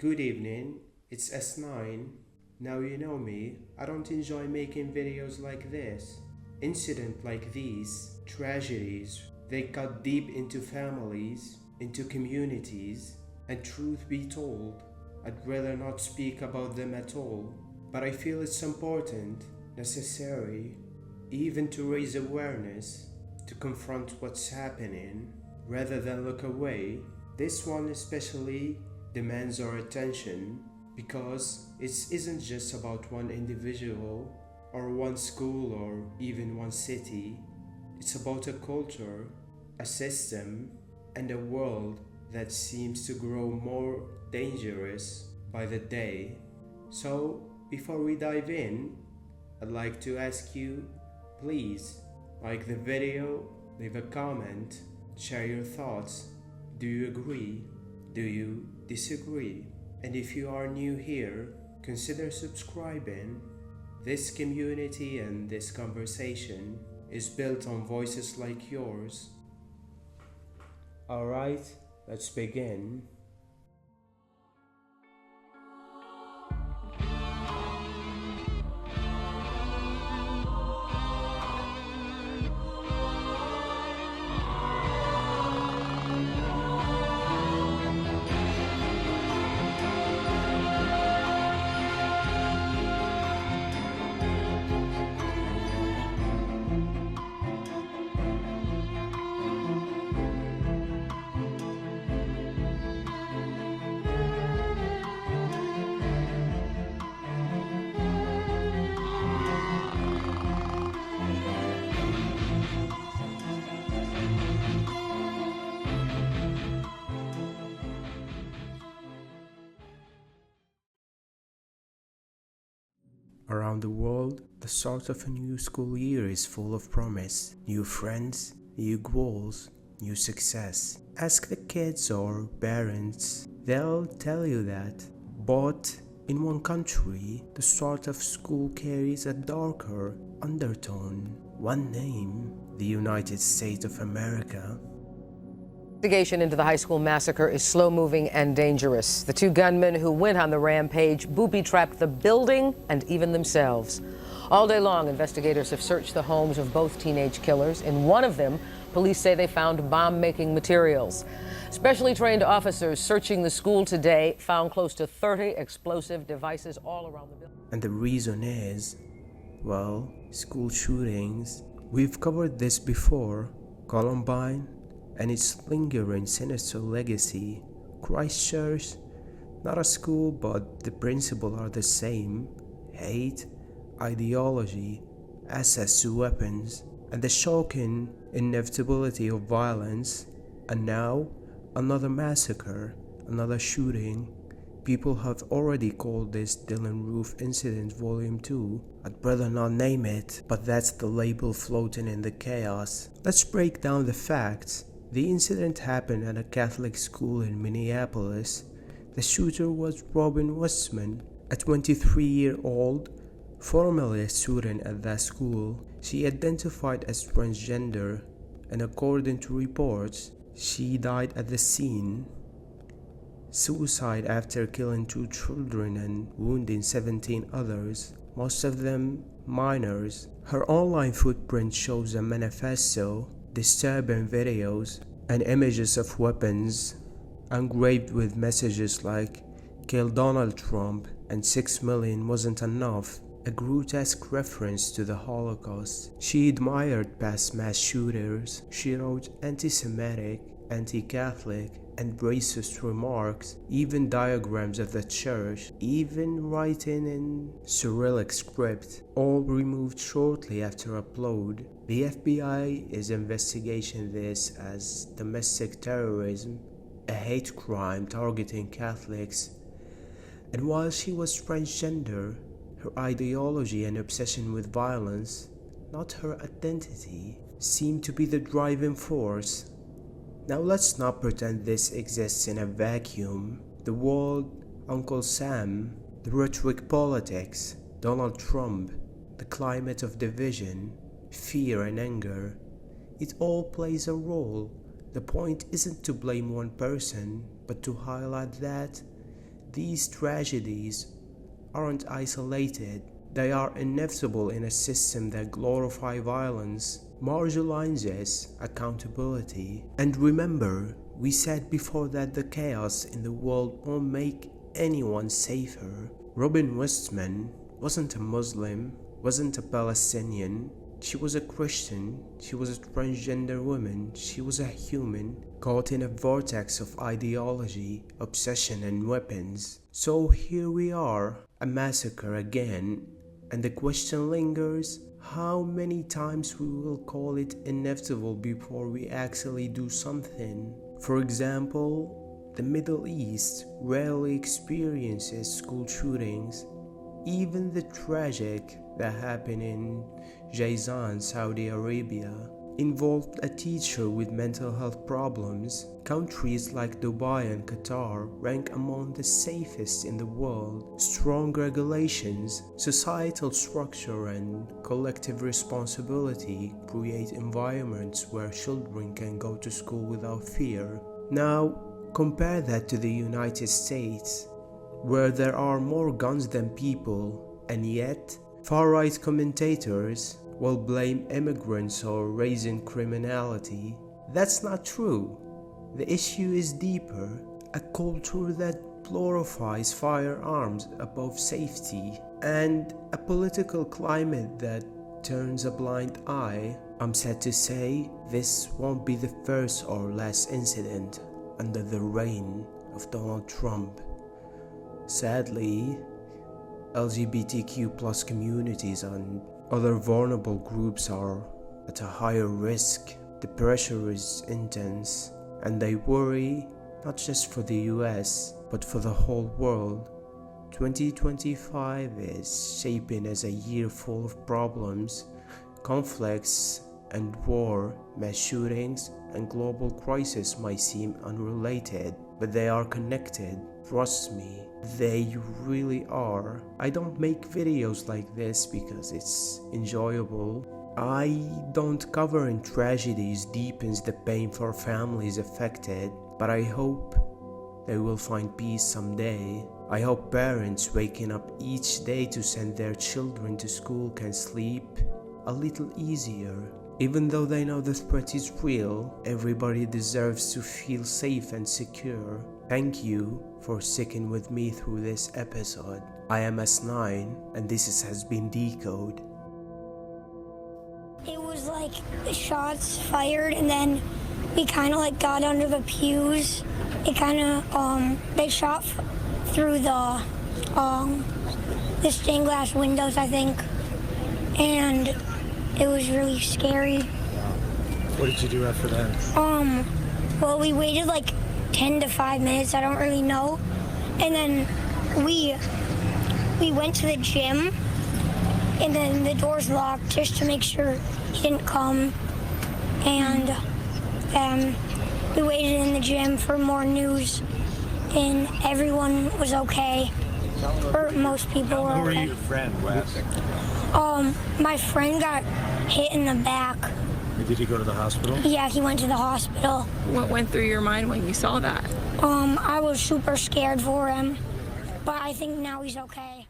Good evening, it's S9. Now you know me, I don't enjoy making videos like this. Incidents like these, tragedies, they cut deep into families, into communities, and truth be told, I'd rather not speak about them at all. But I feel it's important, necessary, even to raise awareness, to confront what's happening, rather than look away. This one especially demands our attention because it isn't just about one individual or one school or even one city. It's about a culture, a system, and a world that seems to grow more dangerous by the day. So, before we dive in, I'd like to ask you, please like the video, leave a comment, share your thoughts. Do you agree? Do you disagree? And if you are new here, consider subscribing. This community and this conversation is built on voices like yours. Alright, let's begin. Around the world, the start of a new school year is full of promise, new friends, new goals, new success. Ask the kids or parents, they'll tell you that. But in one country, the start of school carries a darker undertone. One name, the United States of America. Investigation into the high school massacre is slow-moving and dangerous. The two gunmen who went on the rampage booby-trapped the building and even themselves. All day long, investigators have searched the homes of both teenage killers. In one of them, police say they found bomb-making materials. Specially trained officers searching the school today found close to 30 explosive devices all around the building. And the reason is, well, school shootings. We've covered this before. Columbine and its lingering sinister legacy. Christchurch, not a school, but the principles are the same. Hate, ideology, access to weapons, and the shocking inevitability of violence. And now, another massacre, another shooting. People have already called this Dylan Roof Incident Volume 2. I'd rather not name it, but that's the label floating in the chaos. Let's break down the facts. The incident happened at a Catholic school in Minneapolis. The shooter was Robin Westman, a 23-year-old, formerly a student at that school. She identified as transgender, and according to reports, she died at the scene. Suicide after killing 2 children and wounding 17 others, most of them minors. Her online footprint shows a manifesto, disturbing videos, and images of weapons engraved with messages like "Kill Donald Trump" and "6 million wasn't enough," a grotesque reference to the Holocaust. She admired past mass shooters. She wrote anti-Semitic, anti-Catholic, and racist remarks, even diagrams of the church, even writing in Cyrillic script, all removed shortly after upload. The FBI is investigating this as domestic terrorism, a hate crime targeting Catholics. And while she was transgender, her ideology and obsession with violence, not her identity, seemed to be the driving force. Now let's not pretend this exists in a vacuum. The world, Uncle Sam, the rhetoric politics, Donald Trump, the climate of division, fear and anger, it all plays a role. The point isn't to blame one person, but to highlight that these tragedies aren't isolated. They are inevitable in a system that glorifies violence, marginalizes accountability. And remember, we said before that the chaos in the world won't make anyone safer. Robin Westman wasn't a Muslim, wasn't a Palestinian. She was a Christian, she was a transgender woman, she was a human, caught in a vortex of ideology, obsession and weapons. So here we are, a massacre again, and the question lingers, how many times we will call it inevitable before we actually do something? For example, the Middle East rarely experiences school shootings. Even the tragic that happened in Jizan, Saudi Arabia, involved a teacher with mental health problems. Countries like Dubai and Qatar rank among the safest in the world. Strong regulations, societal structure, and collective responsibility create environments where children can go to school without fear. Now, compare that to the United States, where there are more guns than people, and yet far-right commentators will blame immigrants or raising criminality. That's not true. The issue is deeper. A culture that glorifies firearms above safety, and a political climate that turns a blind eye. I'm sad to say this won't be the first or last incident under the reign of Donald Trump. Sadly, LGBTQ+ communities and other vulnerable groups are at a higher risk. The pressure is intense, and they worry not just for the US, but for the whole world. 2025 is shaping as a year full of problems, conflicts and war. Mass shootings and global crisis might seem unrelated, but they are connected. Trust me, they really are. I don't make videos like this because it's enjoyable. I don't cover in tragedies deepens the pain for families affected, but I hope they will find peace someday. I hope parents waking up each day to send their children to school can sleep a little easier. Even though they know the threat is real, everybody deserves to feel safe and secure. Thank you for sticking with me through this episode. I am S9 and this has been Decode. It was like the shots fired and then we kind of like got under the pews. It kind of, they shot through the stained glass windows, I think. And it was really scary. What did you do after that? Well, we waited like 10 to 5 minutes, I don't really know. And then we went to the gym, and then the doors locked just to make sure he didn't come. And we waited in the gym for more news, and everyone was okay. Or most people were okay. Who were your friend, Wes? My friend got hit in the back. Did he go to the hospital? Yeah, he went to the hospital. What went through your mind when you saw that? I was super scared for him, but I think now he's okay.